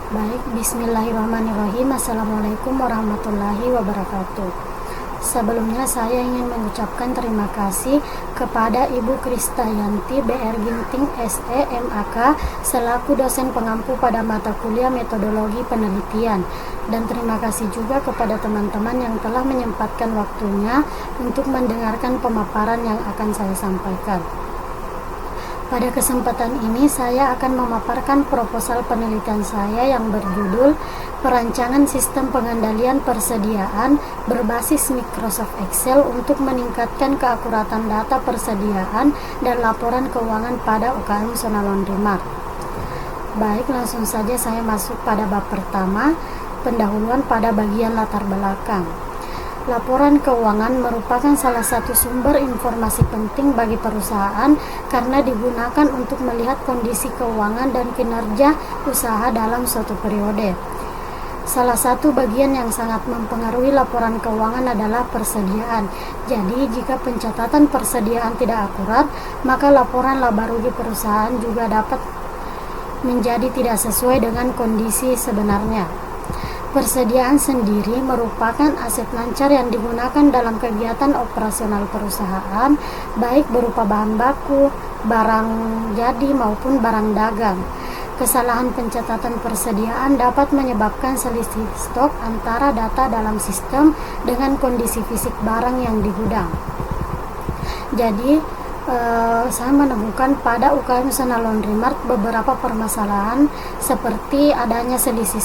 Baik, bismillahirrahmanirrahim. Assalamualaikum warahmatullahi wabarakatuh. Sebelumnya saya ingin mengucapkan terima kasih kepada Ibu Kristayanti BR Ginting SE MAK selaku dosen pengampu pada mata kuliah metodologi penelitian, dan terima kasih juga kepada teman-teman yang telah menyempatkan waktunya untuk mendengarkan pemaparan yang akan saya sampaikan. Pada kesempatan ini saya akan memaparkan proposal penelitian saya yang berjudul Perancangan Sistem Pengendalian Persediaan berbasis Microsoft Excel untuk meningkatkan keakuratan data persediaan dan laporan keuangan pada UKM Zona Laundry Mart. Baik, langsung saja saya masuk pada bab pertama, pendahuluan pada bagian latar belakang. Laporan keuangan merupakan salah satu sumber informasi penting bagi perusahaan karena digunakan untuk melihat kondisi keuangan dan kinerja usaha dalam suatu periode. Salah satu bagian yang sangat mempengaruhi laporan keuangan adalah persediaan. Jadi, jika pencatatan persediaan tidak akurat, maka laporan laba rugi perusahaan juga dapat menjadi tidak sesuai dengan kondisi sebenarnya. Persediaan sendiri merupakan aset lancar yang digunakan dalam kegiatan operasional perusahaan, baik berupa bahan baku, barang jadi maupun barang dagang. Kesalahan pencatatan persediaan dapat menyebabkan selisih stok antara data dalam sistem dengan kondisi fisik barang yang di gudang. Jadi, saya menemukan pada UKM Zona Laundry Mart beberapa permasalahan seperti adanya selisih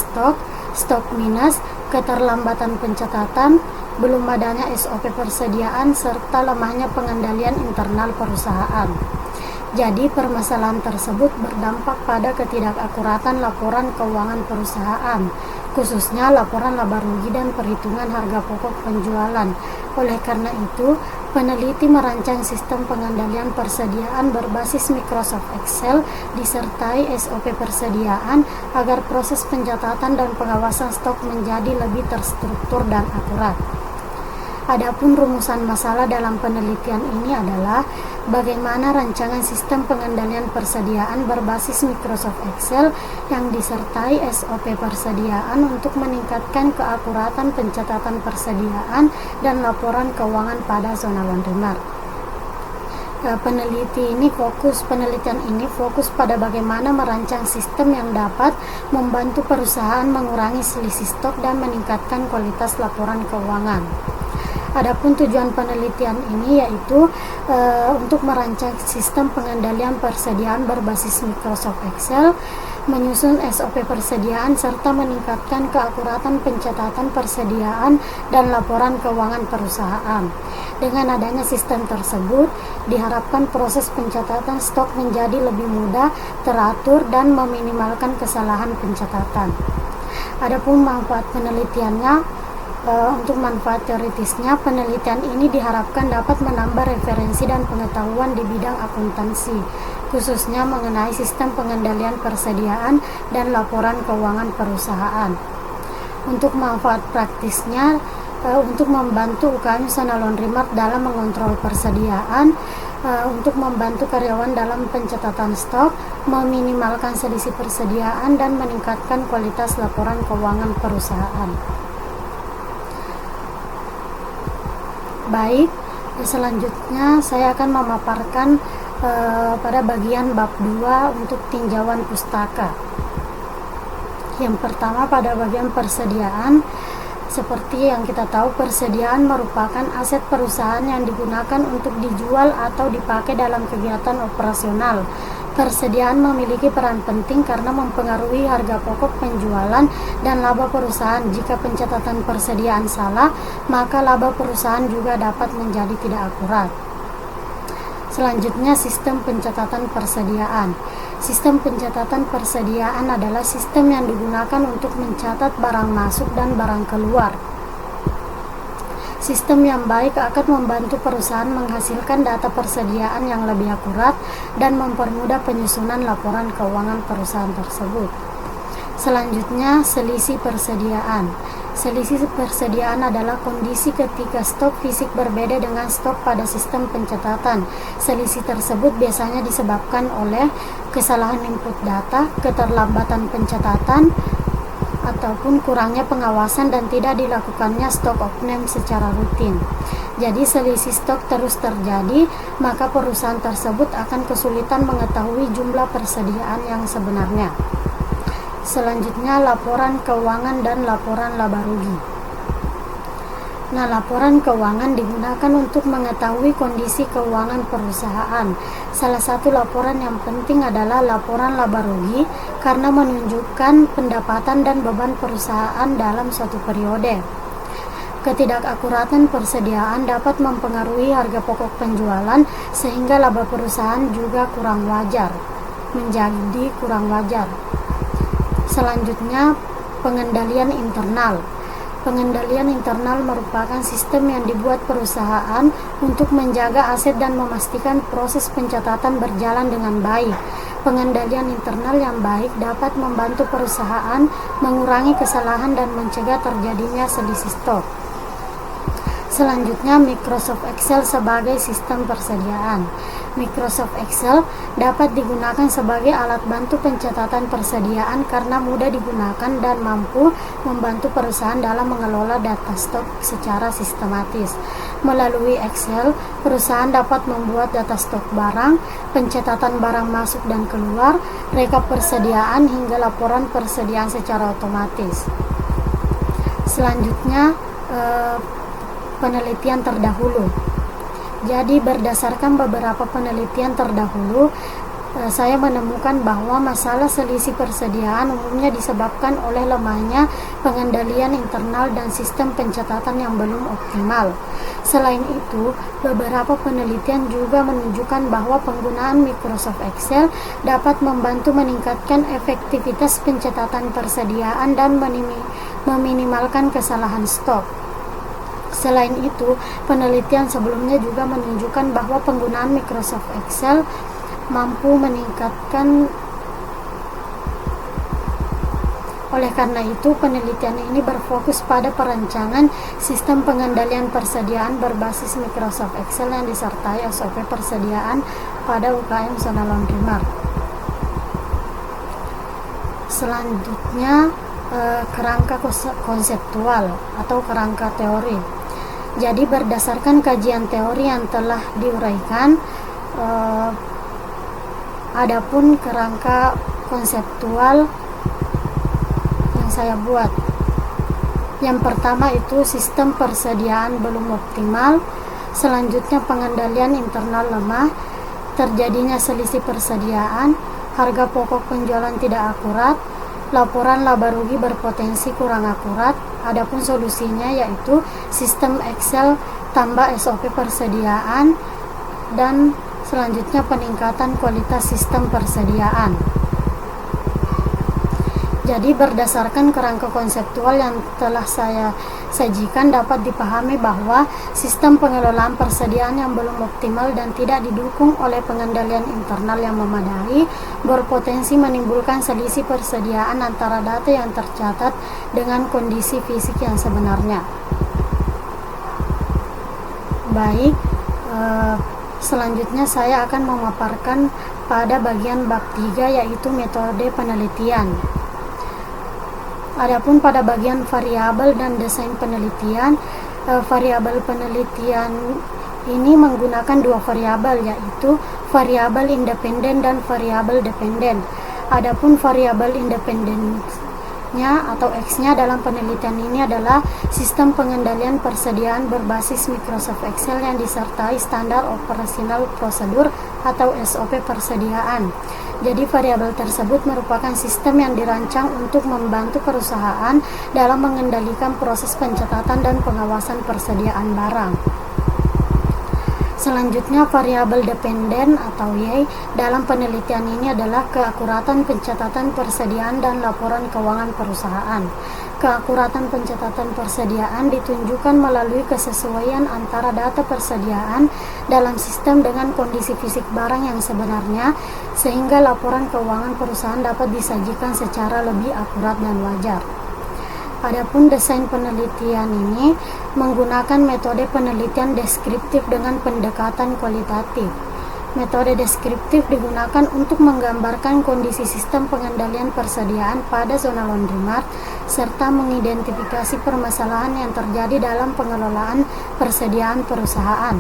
stok minus, keterlambatan pencatatan, belum adanya SOP persediaan, serta lemahnya pengendalian internal perusahaan. Jadi, permasalahan tersebut berdampak pada ketidakakuratan laporan keuangan perusahaan, khususnya laporan laba rugi dan perhitungan harga pokok penjualan. Oleh karena itu, peneliti merancang sistem pengendalian persediaan berbasis Microsoft Excel disertai SOP persediaan agar proses pencatatan dan pengawasan stok menjadi lebih terstruktur dan akurat. Adapun rumusan masalah dalam penelitian ini adalah bagaimana rancangan sistem pengendalian persediaan berbasis Microsoft Excel yang disertai SOP persediaan untuk meningkatkan keakuratan pencatatan persediaan dan laporan keuangan pada Zona Laundry Mart. Penelitian ini fokus pada bagaimana merancang sistem yang dapat membantu perusahaan mengurangi selisih stok dan meningkatkan kualitas laporan keuangan. Adapun tujuan penelitian ini yaitu untuk merancang sistem pengendalian persediaan berbasis Microsoft Excel, menyusun SOP persediaan, serta meningkatkan keakuratan pencatatan persediaan dan laporan keuangan perusahaan. Dengan adanya sistem tersebut, diharapkan proses pencatatan stok menjadi lebih mudah, teratur, dan meminimalkan kesalahan pencatatan. Adapun manfaat penelitiannya, untuk manfaat teoritisnya, penelitian ini diharapkan dapat menambah referensi dan pengetahuan di bidang akuntansi, khususnya mengenai sistem pengendalian persediaan dan laporan keuangan perusahaan. Untuk manfaat praktisnya, untuk membantu UKM Zona Laundry Mart dalam mengontrol persediaan, untuk membantu karyawan dalam pencatatan stok, meminimalkan selisih persediaan, dan meningkatkan kualitas laporan keuangan perusahaan. Baik, selanjutnya saya akan memaparkan pada bagian bab 2 untuk tinjauan pustaka. Yang pertama, pada bagian persediaan. Seperti yang kita tahu, persediaan merupakan aset perusahaan yang digunakan untuk dijual atau dipakai dalam kegiatan operasional. Persediaan memiliki peran penting karena mempengaruhi harga pokok penjualan dan laba perusahaan. Jika pencatatan persediaan salah, maka laba perusahaan juga dapat menjadi tidak akurat. Selanjutnya, sistem pencatatan persediaan. Sistem pencatatan persediaan adalah sistem yang digunakan untuk mencatat barang masuk dan barang keluar. Sistem yang baik akan membantu perusahaan menghasilkan data persediaan yang lebih akurat dan mempermudah penyusunan laporan keuangan perusahaan tersebut. Selanjutnya, selisih persediaan. Selisih persediaan adalah kondisi ketika stok fisik berbeda dengan stok pada sistem pencatatan. Selisih tersebut biasanya disebabkan oleh kesalahan input data, keterlambatan pencatatan, ataupun kurangnya pengawasan dan tidak dilakukannya stok opname secara rutin. Jadi selisih stok terus terjadi, maka perusahaan tersebut akan kesulitan mengetahui jumlah persediaan yang sebenarnya. Selanjutnya, laporan keuangan dan laporan laba rugi. Nah, laporan keuangan digunakan untuk mengetahui kondisi keuangan perusahaan. Salah satu laporan yang penting adalah laporan laba rugi karena menunjukkan pendapatan dan beban perusahaan dalam suatu periode. Ketidakakuratan persediaan dapat mempengaruhi harga pokok penjualan sehingga laba perusahaan juga menjadi kurang wajar. Selanjutnya, pengendalian internal. Pengendalian internal merupakan sistem yang dibuat perusahaan untuk menjaga aset dan memastikan proses pencatatan berjalan dengan baik. Pengendalian internal yang baik dapat membantu perusahaan mengurangi kesalahan dan mencegah terjadinya selisih stok. Selanjutnya, Microsoft Excel sebagai sistem persediaan. Microsoft Excel dapat digunakan sebagai alat bantu pencatatan persediaan karena mudah digunakan dan mampu membantu perusahaan dalam mengelola data stok secara sistematis. Melalui Excel, perusahaan dapat membuat data stok barang, pencatatan barang masuk dan keluar, rekap persediaan hingga laporan persediaan secara otomatis. Selanjutnya, penelitian terdahulu. Jadi berdasarkan beberapa penelitian terdahulu, saya menemukan bahwa masalah selisih persediaan umumnya disebabkan oleh lemahnya pengendalian internal dan sistem pencatatan yang belum optimal. Selain itu, beberapa penelitian juga menunjukkan bahwa penggunaan Microsoft Excel dapat membantu meningkatkan efektivitas pencatatan persediaan dan meminimalkan kesalahan stok. Selain itu, penelitian sebelumnya juga menunjukkan bahwa penggunaan Microsoft Excel mampu meningkatkan. Oleh karena itu, penelitian ini berfokus pada perancangan sistem pengendalian persediaan berbasis Microsoft Excel yang disertai SOP persediaan pada UKM zona laundry mart. Selanjutnya, kerangka konseptual atau kerangka teori. Jadi berdasarkan kajian teori yang telah diuraikan, adapun kerangka konseptual yang saya buat. Yang pertama itu sistem persediaan belum optimal, selanjutnya pengendalian internal lemah, terjadinya selisih persediaan, harga pokok penjualan tidak akurat, laporan laba rugi berpotensi kurang akurat. Adapun solusinya yaitu sistem Excel tambah SOP persediaan dan selanjutnya peningkatan kualitas sistem persediaan. Jadi berdasarkan kerangka konseptual yang telah saya sajikan dapat dipahami bahwa sistem pengelolaan persediaan yang belum optimal dan tidak didukung oleh pengendalian internal yang memadai berpotensi menimbulkan selisih persediaan antara data yang tercatat dengan kondisi fisik yang sebenarnya. Baik, selanjutnya saya akan memaparkan pada bagian bab 3 yaitu metode penelitian. Adapun pada bagian variabel dan desain penelitian, variabel penelitian ini menggunakan dua variabel yaitu variabel independen dan variabel dependen. Adapun variabel independennya atau X-nya dalam penelitian ini adalah sistem pengendalian persediaan berbasis Microsoft Excel yang disertai standar operasional prosedur atau SOP persediaan. Jadi variabel tersebut merupakan sistem yang dirancang untuk membantu perusahaan dalam mengendalikan proses pencatatan dan pengawasan persediaan barang. Selanjutnya, variabel dependen atau Y dalam penelitian ini adalah keakuratan pencatatan persediaan dan laporan keuangan perusahaan. Keakuratan pencatatan persediaan ditunjukkan melalui kesesuaian antara data persediaan dalam sistem dengan kondisi fisik barang yang sebenarnya, sehingga laporan keuangan perusahaan dapat disajikan secara lebih akurat dan wajar. Adapun desain penelitian ini menggunakan metode penelitian deskriptif dengan pendekatan kualitatif. Metode deskriptif digunakan untuk menggambarkan kondisi sistem pengendalian persediaan pada zona laundry mart serta mengidentifikasi permasalahan yang terjadi dalam pengelolaan persediaan perusahaan.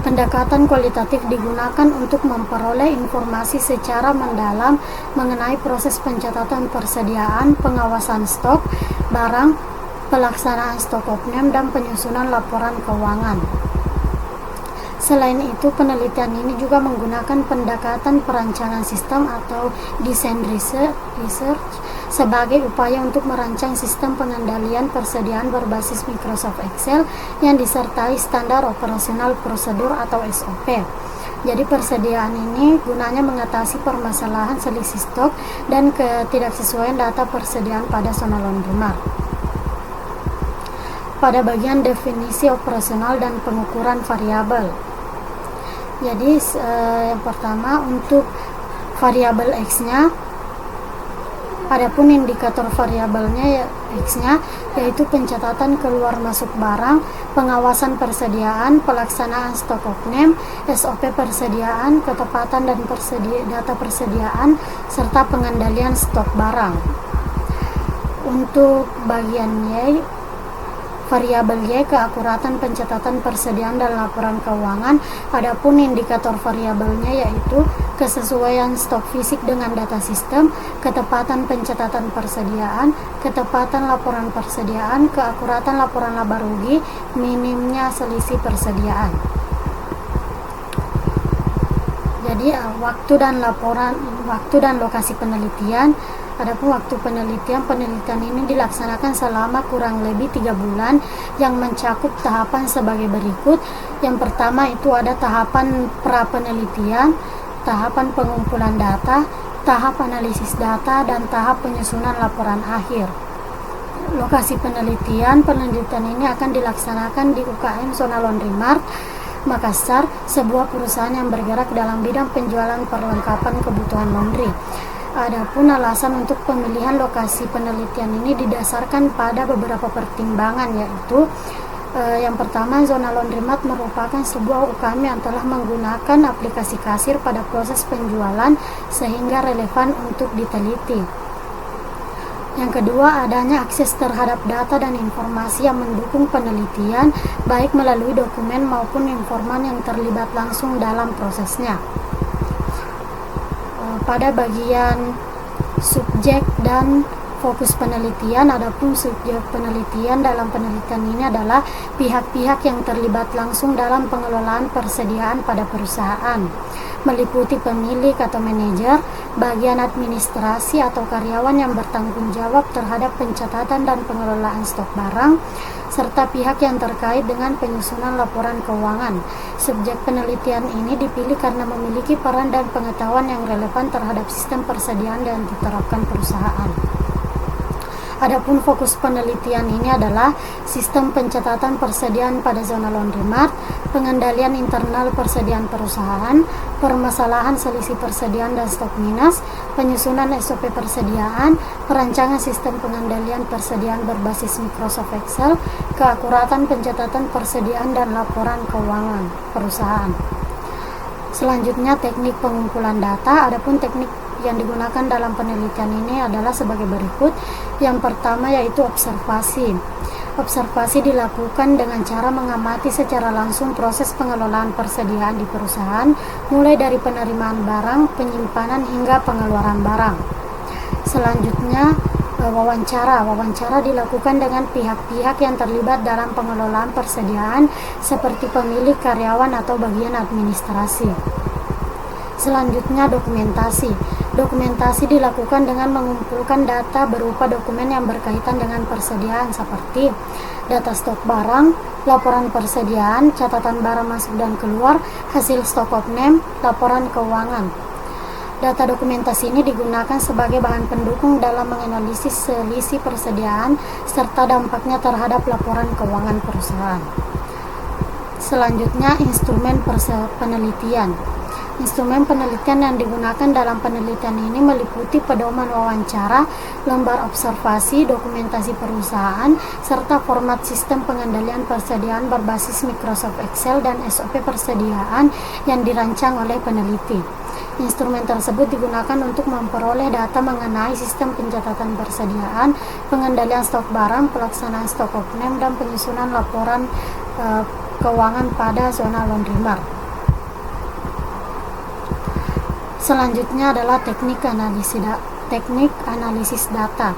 Pendekatan kualitatif digunakan untuk memperoleh informasi secara mendalam mengenai proses pencatatan persediaan, pengawasan stok barang, pelaksanaan stok opname, dan penyusunan laporan keuangan. Selain itu, penelitian ini juga menggunakan pendekatan perancangan sistem atau design research sebagai upaya untuk merancang sistem pengendalian persediaan berbasis Microsoft Excel yang disertai standar operasional prosedur atau SOP. Jadi persediaan ini gunanya mengatasi permasalahan selisih stok dan ketidaksesuaian data persediaan pada zona laundry mart. Pada bagian definisi operasional dan pengukuran variabel. Jadi yang pertama untuk variabel X-nya, adapun indikator variabelnya X-nya yaitu pencatatan keluar masuk barang, pengawasan persediaan, pelaksanaan stok opname, SOP persediaan, ketepatan dan data persediaan, serta pengendalian stok barang. Untuk bagian Y, variabel Y keakuratan pencatatan persediaan dan laporan keuangan. Adapun indikator variabelnya yaitu kesesuaian stok fisik dengan data sistem, ketepatan pencatatan persediaan, ketepatan laporan persediaan, keakuratan laporan laba rugi, minimnya selisih persediaan. Jadi waktu dan lokasi penelitian. Adapun waktu penelitian ini dilaksanakan selama kurang lebih 3 bulan yang mencakup tahapan sebagai berikut. Yang pertama itu ada tahapan pra-penelitian, tahapan pengumpulan data, tahap analisis data, dan tahap penyusunan laporan akhir. Lokasi penelitian ini akan dilaksanakan di UKM Zona Laundry Mart, Makassar, sebuah perusahaan yang bergerak dalam bidang penjualan perlengkapan kebutuhan laundry. Adapun alasan untuk pemilihan lokasi penelitian ini didasarkan pada beberapa pertimbangan, yaitu yang pertama, Zona Laundry Mart merupakan sebuah UKM yang telah menggunakan aplikasi kasir pada proses penjualan sehingga relevan untuk diteliti. Yang kedua, adanya akses terhadap data dan informasi yang mendukung penelitian, baik melalui dokumen maupun informan yang terlibat langsung dalam prosesnya. Pada bagian subjek dan fokus penelitian, adapun subjek penelitian dalam penelitian ini adalah pihak-pihak yang terlibat langsung dalam pengelolaan persediaan pada perusahaan, meliputi pemilik atau manajer, bagian administrasi atau karyawan yang bertanggung jawab terhadap pencatatan dan pengelolaan stok barang, serta pihak yang terkait dengan penyusunan laporan keuangan. Subjek penelitian ini dipilih karena memiliki peran dan pengetahuan yang relevan terhadap sistem persediaan yang diterapkan perusahaan. Adapun fokus penelitian ini adalah sistem pencatatan persediaan pada zona laundry mart, pengendalian internal persediaan perusahaan, permasalahan selisih persediaan dan stok minus, penyusunan SOP persediaan, perancangan sistem pengendalian persediaan berbasis Microsoft Excel, keakuratan pencatatan persediaan dan laporan keuangan perusahaan. Selanjutnya teknik pengumpulan data. Adapun teknik yang digunakan dalam penelitian ini adalah sebagai berikut. Yang pertama yaitu observasi. Observasi dilakukan dengan cara mengamati secara langsung proses pengelolaan persediaan di perusahaan, mulai dari penerimaan barang, penyimpanan hingga pengeluaran barang. Selanjutnya wawancara. Wawancara dilakukan dengan pihak-pihak yang terlibat dalam pengelolaan persediaan seperti pemilik, karyawan, atau bagian administrasi. Selanjutnya dokumentasi. Dokumentasi dilakukan dengan mengumpulkan data berupa dokumen yang berkaitan dengan persediaan seperti data stok barang, laporan persediaan, catatan barang masuk dan keluar, hasil stok opname, laporan keuangan. Data dokumentasi ini digunakan sebagai bahan pendukung dalam menganalisis selisih persediaan serta dampaknya terhadap laporan keuangan perusahaan. Selanjutnya, instrumen penelitian. Instrumen penelitian yang digunakan dalam penelitian ini meliputi pedoman wawancara, lembar observasi, dokumentasi perusahaan, serta format sistem pengendalian persediaan berbasis Microsoft Excel dan SOP persediaan yang dirancang oleh peneliti. Instrumen tersebut digunakan untuk memperoleh data mengenai sistem pencatatan persediaan, pengendalian stok barang, pelaksanaan stok of-name, dan penyusunan laporan keuangan pada zona laundry mart. Selanjutnya adalah teknik analisis data.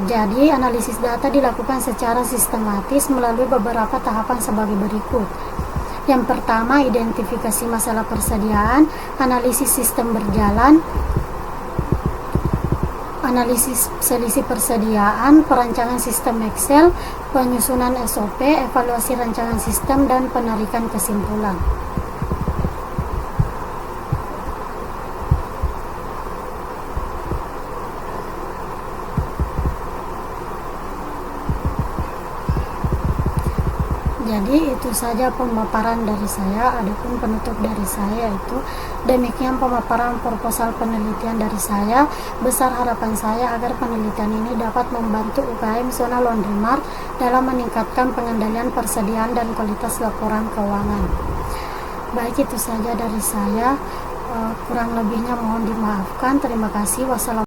Jadi, analisis data dilakukan secara sistematis melalui beberapa tahapan sebagai berikut. Yang pertama, identifikasi masalah persediaan, analisis sistem berjalan, analisis selisih persediaan, perancangan sistem Excel, penyusunan SOP, evaluasi rancangan sistem, dan penarikan kesimpulan. Jadi itu saja pemaparan dari saya. Adapun penutup dari saya itu demikian pemaparan proposal penelitian dari saya. Besar harapan saya agar penelitian ini dapat membantu UKM zona laundry mart dalam meningkatkan pengendalian persediaan dan kualitas laporan keuangan. Baik, itu saja dari saya. Kurang lebihnya mohon dimaafkan. Terima kasih. Wassalamualaikum.